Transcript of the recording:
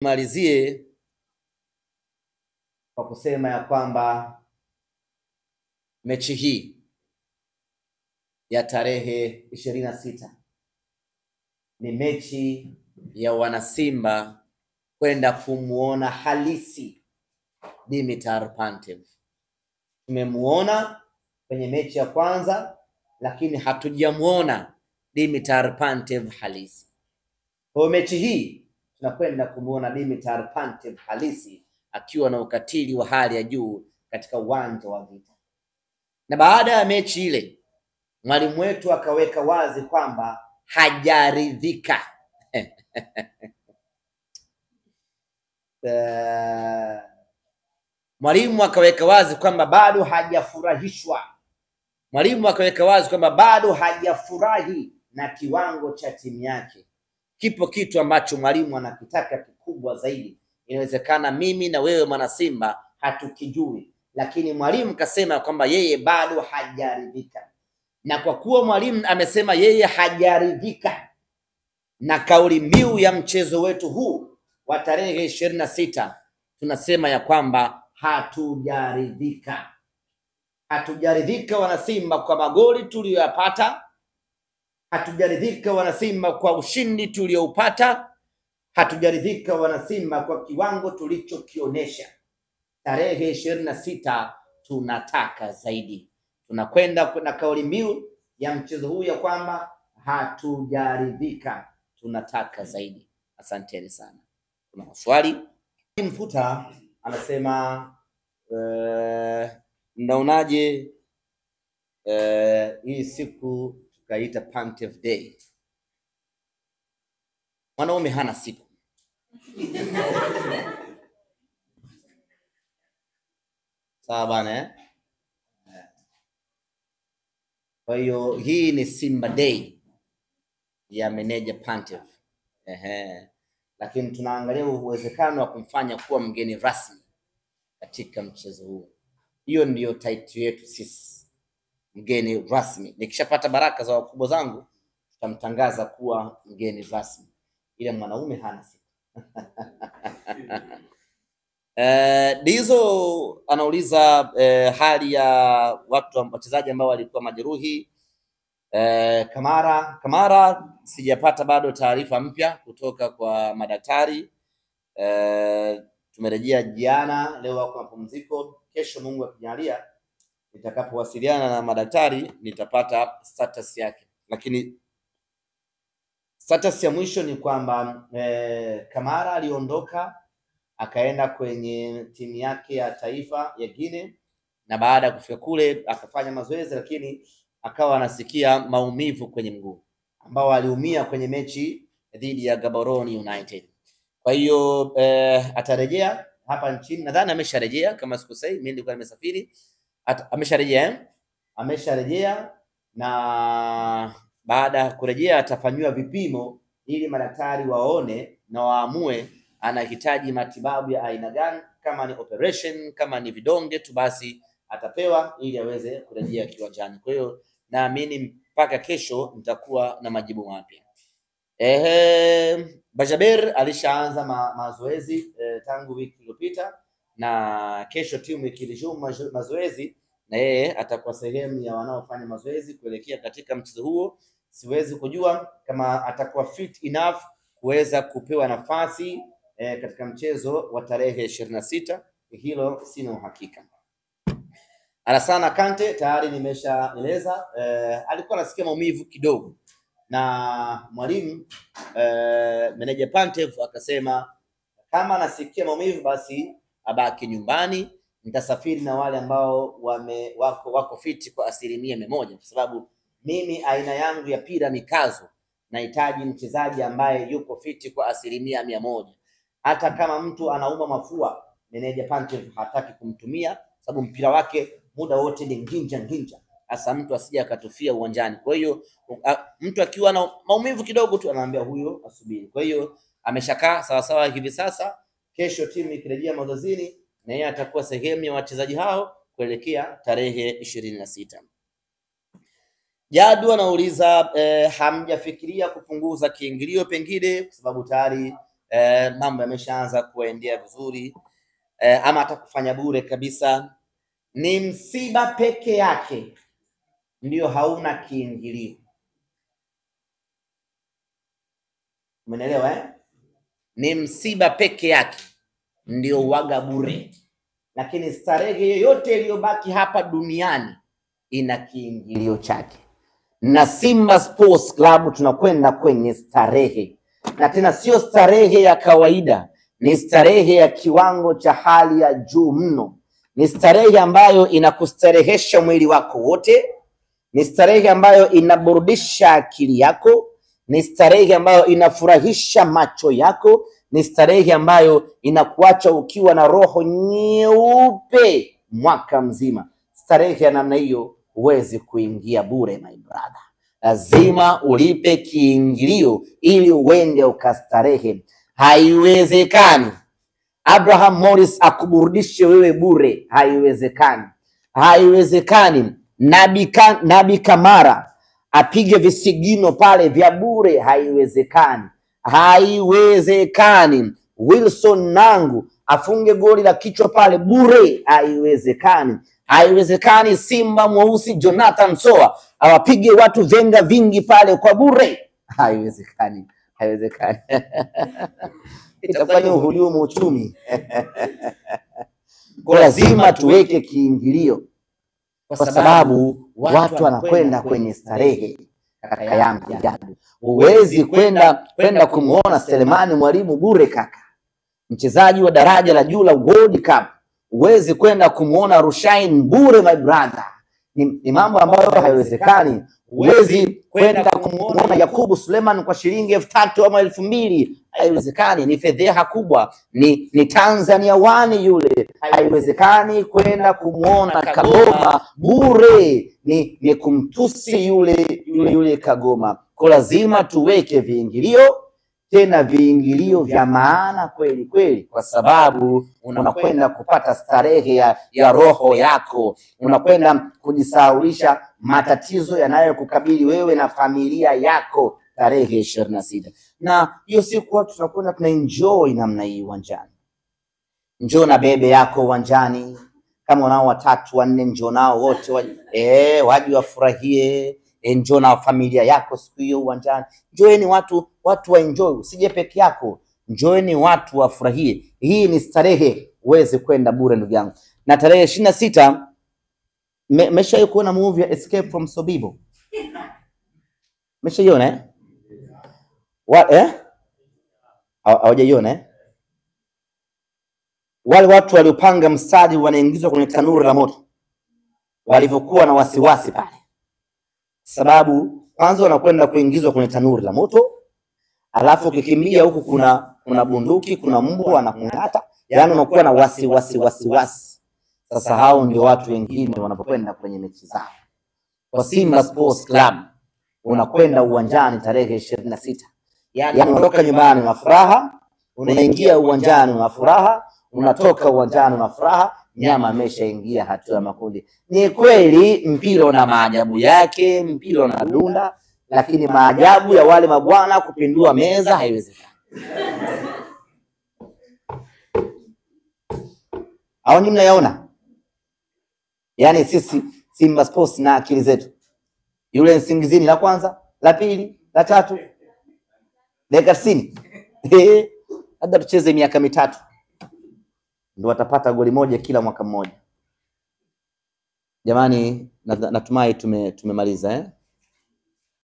Malizie kwa kusema ya kwamba mechi hii ya tarehe 26 ni mechi ya wanasimba kwenda kumuona halisi Dimitar Pantev. Tumemuona kwenye mechi ya kwanza, lakini hatujamuona Dimitar Pantev halisi. Kwa mechi hii tunakwenda kumuona Dimitar Pantev halisi akiwa na ukatili wa hali ya juu katika uwanja wa vita. Na baada ya mechi ile, mwalimu wetu akaweka wazi kwamba hajaridhika. Mwalimu akaweka wazi kwamba bado hajafurahishwa. Mwalimu akaweka wazi kwamba bado hajafurahi na kiwango cha timu yake. Kipo kitu ambacho mwalimu anakitaka kikubwa zaidi. Inawezekana mimi na wewe mwana Simba hatukijui, lakini mwalimu kasema kwamba yeye bado hajaridhika. Na kwa kuwa mwalimu amesema yeye hajaridhika na kauli mbiu ya mchezo wetu huu wa tarehe 26, tunasema ya kwamba hatujaridhika. Hatujaridhika wana Simba kwa magoli tuliyoyapata. Hatujaridhika wana Simba kwa ushindi tulioupata. Hatujaridhika wana Simba kwa kiwango tulichokionyesha. Tarehe 26 tunataka zaidi. Tunakwenda na kauli mbiu ya mchezo huu ya kwamba hatujaridhika, tunataka zaidi. Asanteni sana. Kuna maswali? Mfuta anasema mnaonaje hii siku tukaita Pantev Day? Mwanaume hana siku. Sawa bana Kwa hiyo hii ni Simba Day ya meneja Pantev. Lakini tunaangalia uwezekano wa kumfanya kuwa mgeni rasmi katika mchezo huu. Hiyo ndiyo title yetu sisi, mgeni rasmi. Nikishapata baraka za wakubwa zangu tutamtangaza kuwa mgeni rasmi. Ile mwanaume hana siku. Dizo anauliza hali ya wachezaji ambao walikuwa majeruhi. Kamara sijapata bado taarifa mpya kutoka kwa madaktari. Tumerejea jana, leo wako mapumziko. Kesho Mungu akijalia nitakapowasiliana na madaktari nitapata status yake, lakini status ya mwisho ni kwamba Kamara aliondoka akaenda kwenye timu yake ya taifa ya Guinea, na baada ya kufika kule akafanya mazoezi, lakini akawa anasikia maumivu kwenye mguu ambao aliumia kwenye mechi dhidi ya Gaborone United. Kwa hiyo atarejea hapa nchini, nadhani amesharejea kama sikosei, mimi nilikuwa nimesafiri. Amesharejea na baada ya kurejea atafanywa vipimo ili madaktari waone na waamue anahitaji matibabu ya aina gani. Kama ni operation, kama ni vidonge tu, basi atapewa ili aweze kurejea kiwanjani. Kwa hiyo naamini mpaka kesho nitakuwa na majibu mapya. Bajaber alishaanza mazoezi tangu wiki iliyopita, na kesho timu ikiresume mazoezi na yeye atakuwa sehemu ya wanaofanya mazoezi kuelekea katika mchezo huo. Siwezi kujua kama atakuwa fit enough kuweza kupewa nafasi katika mchezo wa tarehe 26. Hilo sina uhakika. Alassane Kante tayari nimeshaeleza, alikuwa anasikia maumivu kidogo, na mwalimu meneja Pantev akasema kama anasikia maumivu basi abaki nyumbani. Nitasafiri na wale ambao wako fiti kwa 100%, kwa sababu mimi aina yangu ya pira ni kazo. Nahitaji mchezaji ambaye yuko fiti kwa 100%. Hata kama mtu anauma mafua, meneja Pantev hataki kumtumia, sababu mpira wake muda wote ni nginja. Hasa mtu asije akatufia uwanjani. Kwa hiyo mtu akiwa na maumivu kidogo tu anaambia huyo asubiri. Kwa hiyo ameshakaa sawa sawa hivi sasa. Kesho timu ikirejea mazoezini na yeye atakuwa sehemu ya wachezaji hao kuelekea tarehe 26. Jadu anauliza hamjafikiria kupunguza kiingilio pengine, kwa sababu tayari mambo yameshaanza kuendea vizuri, ama hata kufanya bure kabisa. Ni msiba peke yake ndio hauna kiingilio. Umeelewa eh? Ni msiba peke yake ndio waga bure, lakini starehe yoyote iliyobaki hapa duniani ina kiingilio chake. Na Simba Sports Club tunakwenda kwenye starehe, na tena sio starehe ya kawaida, ni starehe ya kiwango cha hali ya juu mno. Ni starehe ambayo inakustarehesha mwili wako wote, ni starehe ambayo inaburudisha akili yako, ni starehe ambayo inafurahisha macho yako, ni starehe ambayo inakuacha ukiwa na roho nyeupe mwaka mzima. Starehe ya namna hiyo huwezi kuingia bure my brother, lazima ulipe kiingilio ili uende ukastarehe. Haiwezekani Abraham Morris akuburudishe wewe bure, haiwezekani. Haiwezekani Nabi Kamara apige visigino pale vya bure, haiwezekani. Haiwezekani Wilson Nangu afunge goli la kichwa pale bure, haiwezekani. Haiwezekani Simba mweusi Jonathan Soa awapige watu venga vingi pale kwa bure, haiwezekani. Haiwezekani. Itafanya uhujumu uchumi. Kwa lazima tuweke kiingilio, kwa sababu watu wanakwenda kwenye starehe. Kaka yangu Jadu, huwezi kwenda kumuona Selemani Mwalimu bure kaka, mchezaji wa daraja la juu la World Cup. Huwezi kwenda kumuona Rushain bure my brother, ni mambo ambayo haiwezekani. Huwezi kwenda kumuona Yakubu Suleiman kwa shilingi 3,000 ama 2,000, haiwezekani. Ni fedheha kubwa, ni Tanzania wani yule. Haiwezekani kwenda kumuona Kagoma bure, ni kumtusi yule Kagoma. Kwa lazima tuweke viingilio, tena viingilio vya maana kweli kweli, kwa sababu unakwenda kupata starehe ya roho yako, unakwenda kujisahaulisha matatizo yanayokukabili wewe na familia yako tarehe 26. Na hiyo siku watu tunakwenda tunaenjoy namna hii uwanjani. Njoo na bebe yako uwanjani, kama unao 3 4, njoo nao wote waje wafurahie. Njoo na familia yako siku hiyo uwanjani. Njoeni watu wa enjoy, usije peke yako. Njoeni watu wafurahie. Hii ni starehe, uweze kwenda bure ndugu yangu. Na tarehe 26 mesha kuona movie ya Escape from Sobibo? Mesha eh? Hawajaiona Wale watu waliopanga mstari wanaingizwa kwenye tanuru la moto, walivyokuwa na wasiwasi pale, sababu kwanza wanakwenda kuingizwa kwenye tanuru la moto, alafu ukikimbia huku kuna bunduki, kuna mbwa anakung'ata, yani unakuwa na wasiwasi. Sasa hao ndio watu wengine wanapokwenda kwenye mechi zao. Kwa Simba Sports Club unakwenda uwanjani tarehe 26, yani unatoka nyumbani na furaha, unaingia uwanjani na furaha, unatoka uwanjani na furaha. Nyama ameshaingia hatua ya makundi. Ni kweli mpira na maajabu yake, mpira na dunda, lakini maajabu ya wale mabwana kupindua meza haiwezekani. Hao ni mnayaona? Yani sisi Simba Sports na akili zetu, yule Nsingizini la kwanza, la pili, la tatu, dakika 90. Hata tucheze miaka 3 ndio watapata goli moja kila mwaka mmoja. Jamani, natumai tumemaliza